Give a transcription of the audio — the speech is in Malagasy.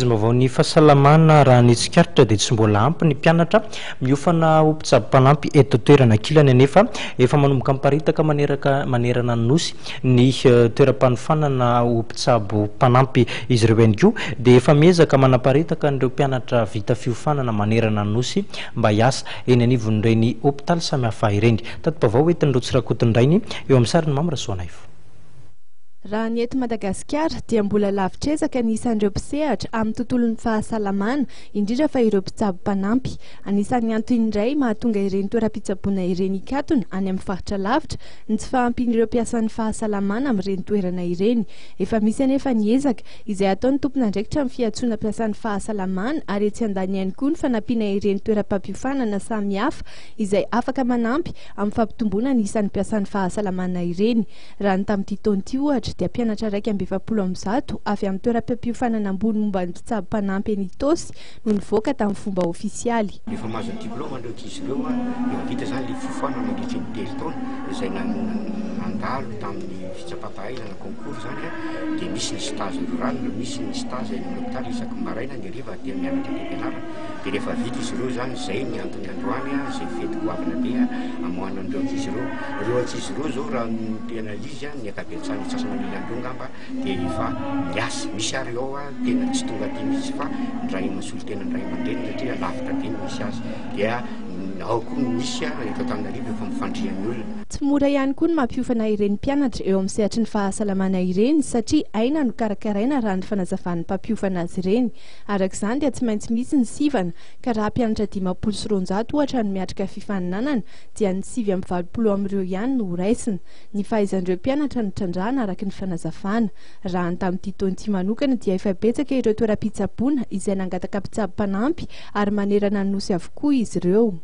Vaovao ny fahasalamana raha ny tsikaritra dia tsy mbola ampy ny mpianatra miofana ho mpitsabo-panampy eto toerana ankilany anefa efa manomboka miparitaka manerana ny nosy ny toeram-panofanana ho mpitsabo-panampy izy ireo ihany koa dia efa miezaka manaparitaka n'ireo mpianatra vita fiofanana manerana ny nosy mba hiasa eny anivon'ireny hopitaly samihafa ireny. Tato-pavao entin'ireo Tsirakotondrainy eo amin'ny sariny Mamirasoanaivo. Raha ny eto Madagasikara dia mbola lavitra ezaka ny isan'ireo mpisehatra amin'ny tontolon'ny fahasalamana indrindra fa ireo mpitsabo-panampy. Anisan'ny antony indray mahatonga ireny toeram-pitsaboana ireny ikatona any amin'ny faritra lavitra ny tsy fahampian'ireo mpiasan'ny fahasalamana amin'ireny toerana ireny. Efa misy anefa ny ezaka izay ataon'ny tompon'andraikitra amin'ny fiantsoana mpiasan'ny fahasalamana ary etsy andany ihany koa ny fanampiana ireny toeram-pampihofanana samihafa izay afaka manampy amin'ny fampitomboana ny isan'ny mpiasan'ny fahasalamana ireny. Raha ny tamin'ity taona ity ohatra dia mpianatra 220 avy amin'ny toeram-pampihofanana ambony momba ny mpitsabo-panampy eny Itosy no nivoaka tamin'ny fomba ofisialy. Efa mahazo diplôma ireo ankizy ireo efa vita izany ilay fihofanana mandritra ny 3 taona izay nandalo tamin'ny fitsapam-pahaizana concours zany dia misy ny stage rural, misy ny stage eny amin'ny hopitaly isaky maraina ny hariva dia mianatra ny ampianarana. Dia rehefa vita izy ireo zany izay ny antony androany izay fety goavana be amoahana an'ireo ankizy ireo. Ireo ankizy ireo zao raha ny tena izy ny akabentsany sasana andro ngamba dia efa miasa misy ary ao tena tsy tonga aty mihitsy fa ndray masolo tena ndray aman-dreny satria lavitra be misy azy dia ao koa misy eto Antananarivo efa mifandrian'ny olona. Tsy mora ihany koa ny mampiofana ireny mpianatra eo amin'ny sehatry ny fahasalamana ireny satria aina no karakaraina raha ny fanazavan'ny mpampiofana azy ireny. Arak'izany dia tsy maintsy misy ny sivana ka raha mpianatra 590 ohatra no miatrika fifaninanana dia ny 720 amin'ireo ihany no raisina. Ny fahaizan'ireo mpianatra no trandrahana araka ny fanazavana. Raha ny tamin'ity taona ity manokana dia efa betsaka ireo toeram-pitsaboana izay nangataka mpitsabo-panampy ary manerana ny nosy avokoa izy ireo.